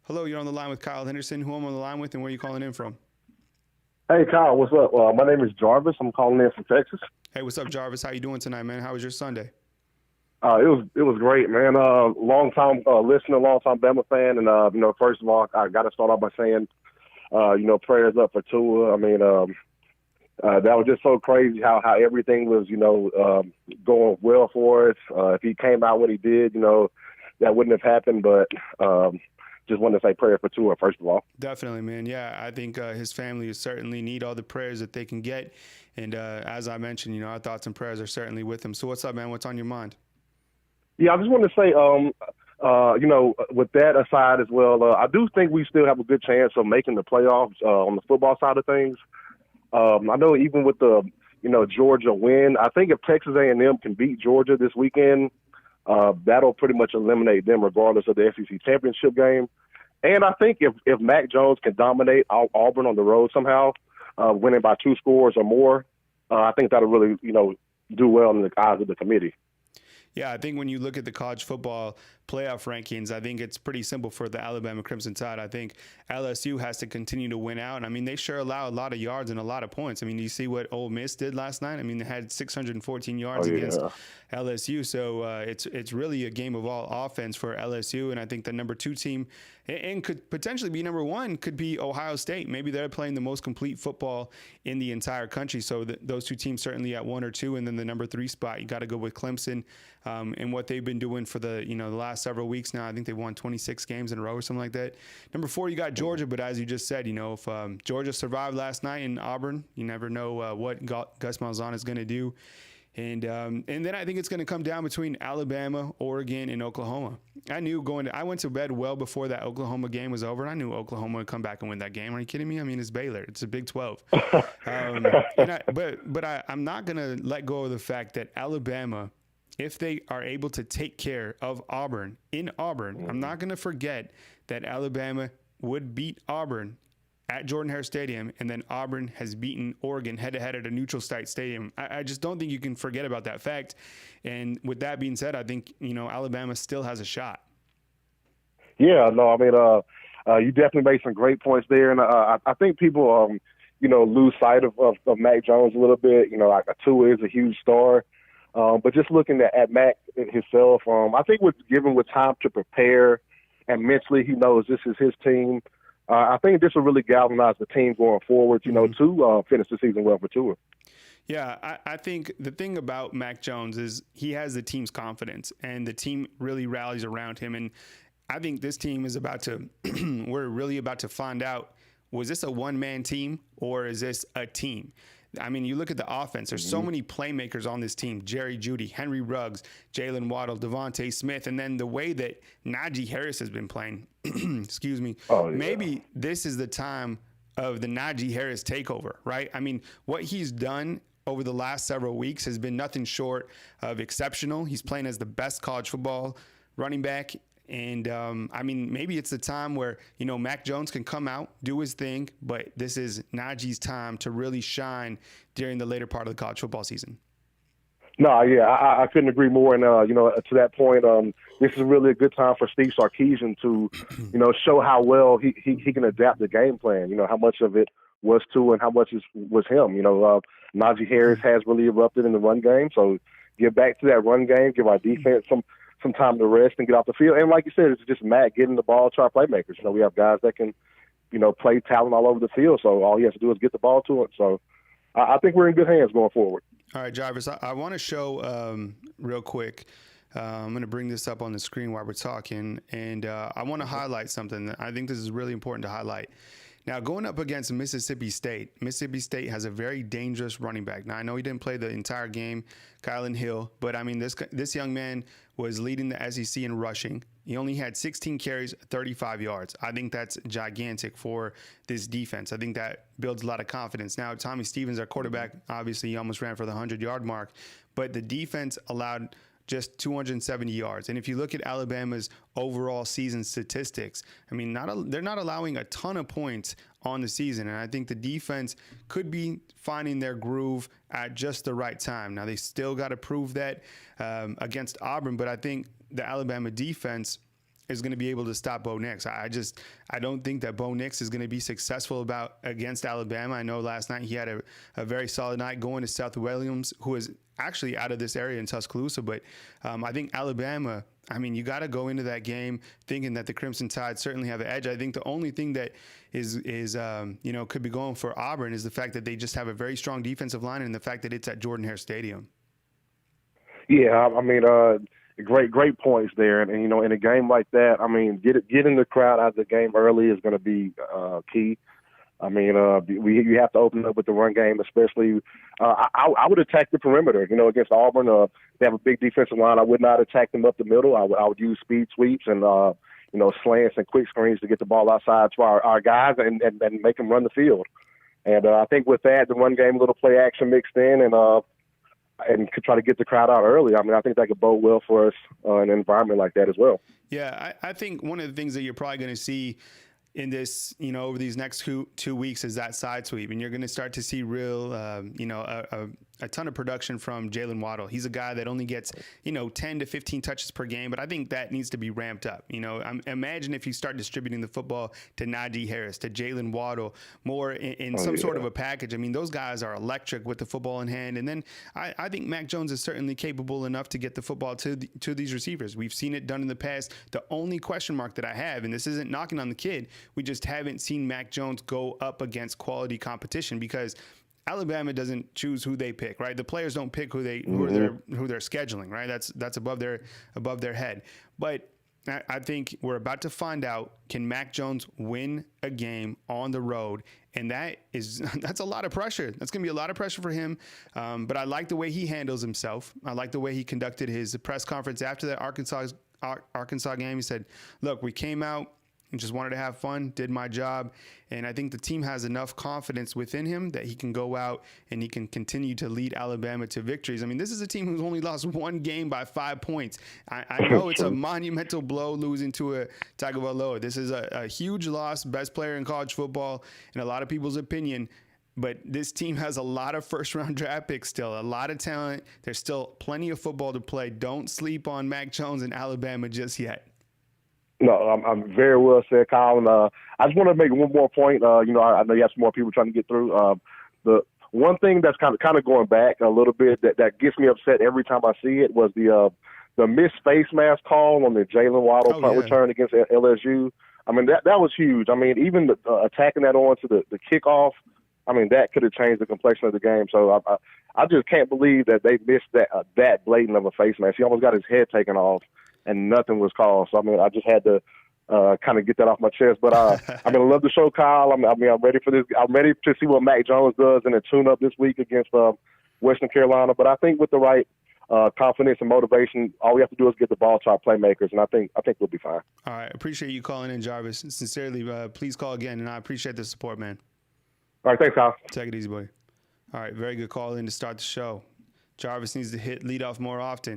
Hello, you're on the line with Kyle Henderson. Who I'm on the line with and where are you calling in from? Hey Kyle, what's up? My name is Jarvis. I'm calling in from Texas. Hey, what's up, Jarvis? How you doing tonight, man? How was your Sunday? It was great, man. Long time listener, long time Bama fan, and first of all, I got to start off by saying, prayers up for Tua. That was just so crazy how everything was, going well for us. If he came out what he did, that wouldn't have happened. But just wanted to say prayers for Tua first of all. Definitely, man. Yeah, I think his family certainly need all the prayers that they can get. And as I mentioned, our thoughts and prayers are certainly with him. So what's up, man? What's on your mind? Yeah, I just wanted to say, with that aside as well, I do think we still have a good chance of making the playoffs on the football side of things. I know even with the, Georgia win, I think if Texas A&M can beat Georgia this weekend, that'll pretty much eliminate them regardless of the SEC championship game. And I think if Mac Jones can dominate Auburn on the road somehow, winning by 2 scores or more, I think that'll really, do well in the eyes of the committee. Yeah, I think when you look at the college football playoff rankings, I think it's pretty simple for the Alabama Crimson Tide. I think LSU has to continue to win out. I mean, they sure allow a lot of yards and a lot of points. I mean, you see what Ole Miss did last night? I mean, they had 614 yards against LSU. So it's really a game of all offense for LSU. And I think the number 2 team and could potentially be number 1 could be Ohio State. Maybe they're playing the most complete football in the entire country. So those 2 teams certainly at 1 or 2. And then the number 3 spot, you got to go with Clemson and what they've been doing for the last several weeks now. I think they've won 26 games in a row or something like that. Number 4, you got Georgia. But as you just said, if Georgia survived last night in Auburn, you never know what Gus Malzahn is going to do. And then I think it's going to come down between Alabama, Oregon, and Oklahoma. I went to bed well before that Oklahoma game was over, and I knew Oklahoma would come back and win that game. Are you kidding me? I mean, it's Baylor. It's a Big 12. I'm not going to let go of the fact that Alabama, if they are able to take care of Auburn in Auburn, I'm not going to forget that Alabama would beat Auburn at Jordan-Hare Stadium, and then Auburn has beaten Oregon head-to-head at a neutral site stadium. I just don't think you can forget about that fact. And with that being said, I think, Alabama still has a shot. Yeah, no, you definitely made some great points there. And I think people, lose sight of Mac Jones a little bit. Like Tua is a huge star. But just looking at Mac himself, I think given with time to prepare and mentally he knows this is his team, I think this will really galvanize the team going forward, to finish the season well for Tua. Yeah, I think the thing about Mac Jones is he has the team's confidence, and the team really rallies around him. And I think this team is we're really about to find out, was this a one-man team or is this a team? I mean, you look at the offense, there's so many playmakers on this team: Jerry Jeudy, Henry Ruggs, Jalen Waddle, Devontae Smith, and then the way that Najee Harris has been playing, excuse me, maybe this is the time of the Najee Harris takeover, right? I mean, what he's done over the last several weeks has been nothing short of exceptional. He's playing as the best college football running back. And, maybe it's the time where, Mac Jones can come out, do his thing, but this is Najee's time to really shine during the later part of the college football season. No, yeah, I couldn't agree more. And, to that point, this is really a good time for Steve Sarkisian to, show how well he can adapt the game plan, how much of it was Tua and how much was him. Najee Harris has really erupted in the run game, so get back to that run game, give our defense some time to rest and get off the field. And like you said, it's just Matt getting the ball to our playmakers. We have guys that can, play talent all over the field. So all he has to do is get the ball to it. So I think we're in good hands going forward. All right, Jarvis, I want to show real quick. I'm going to bring this up on the screen while we're talking. And I want to highlight something that I think this is really important to highlight. Now, going up against Mississippi State has a very dangerous running back. Now, I know he didn't play the entire game, Kylan Hill, but this young man was leading the SEC in rushing. He only had 16 carries, 35 yards. I think that's gigantic for this defense. I think that builds a lot of confidence. Now, Tommy Stevens, our quarterback, obviously he almost ran for the 100-yard mark, but the defense allowed just 270 yards. And if you look at Alabama's overall season statistics, they're not allowing a ton of points on the season. And I think the defense could be finding their groove at just the right time. Now, they still got to prove that against Auburn, but I think the Alabama defense is going to be able to stop Bo Nix. I don't think that Bo Nix is going to be successful against Alabama. I know last night he had a very solid night going to Seth Williams, who is actually out of this area in Tuscaloosa. But I think Alabama, I mean, you got to go into that game thinking that the Crimson Tide certainly have an edge. I think the only thing that is could be going for Auburn is the fact that they just have a very strong defensive line and the fact that it's at Jordan-Hare Stadium. Yeah, I mean, great points there. And in a game like that, I mean, getting the crowd out of the game early is going to be key. I mean, you have to open up with the run game, especially. I would attack the perimeter. Against Auburn, they have a big defensive line. I would not attack them up the middle. I would use speed sweeps and slants and quick screens to get the ball outside to our guys and make them run the field. And I think with that, the run game, a little play action mixed in, and could try to get the crowd out early. I mean, I think that could bode well for us in an environment like that as well. Yeah, I think one of the things that you're probably going to see in this, over these next 2 weeks is that side sweep. And you're going to start to see real, a ton of production from Jalen Waddle. He's a guy that only gets, 10 to 15 touches per game, but I think that needs to be ramped up. Imagine if you start distributing the football to Najee Harris, to Jalen Waddle, more in some sort of a package. I mean, those guys are electric with the football in hand. And then I think Mac Jones is certainly capable enough to get the football to these receivers. We've seen it done in the past. The only question mark that I have, and this isn't knocking on the kid, we just haven't seen Mac Jones go up against quality competition because Alabama doesn't choose who they pick, right? The players don't pick who they're scheduling, right? That's above their head. But I think we're about to find out, can Mac Jones win a game on the road? And that's a lot of pressure. That's going to be a lot of pressure for him. But I like the way he handles himself. I like the way he conducted his press conference after the Arkansas game. He said, look, we came out and just wanted to have fun, did my job. And I think the team has enough confidence within him that he can go out and he can continue to lead Alabama to victories. I mean, this is a team who's only lost one game by 5 points. I know it's a monumental blow losing to Tagovailoa. This is a huge loss, best player in college football in a lot of people's opinion. But this team has a lot of first-round draft picks still, a lot of talent. There's still plenty of football to play. Don't sleep on Mac Jones and Alabama just yet. No, I'm very well said, Kyle. And I just want to make one more point. I know you have some more people trying to get through. The one thing that's kind of going back a little bit that gets me upset every time I see it was the missed face mask call on the Jalen Waddle punt return against LSU. I mean, that was huge. I mean, even attacking that on to the kickoff, I mean, that could have changed the complexion of the game. So I just can't believe that they missed that blatant of a face mask. He almost got his head taken off, and nothing was called. So, I mean, I just had to kind of get that off my chest. But, I love the show, Kyle. I'm ready for this. I'm ready to see what Mac Jones does in a tune-up this week against Western Carolina. But I think with the right confidence and motivation, all we have to do is get the ball to our playmakers, and I think we'll be fine. All right. Appreciate you calling in, Jarvis. Sincerely, please call again, and I appreciate the support, man. All right. Thanks, Kyle. Take it easy, buddy. All right. Very good call in to start the show. Jarvis needs to hit leadoff more often.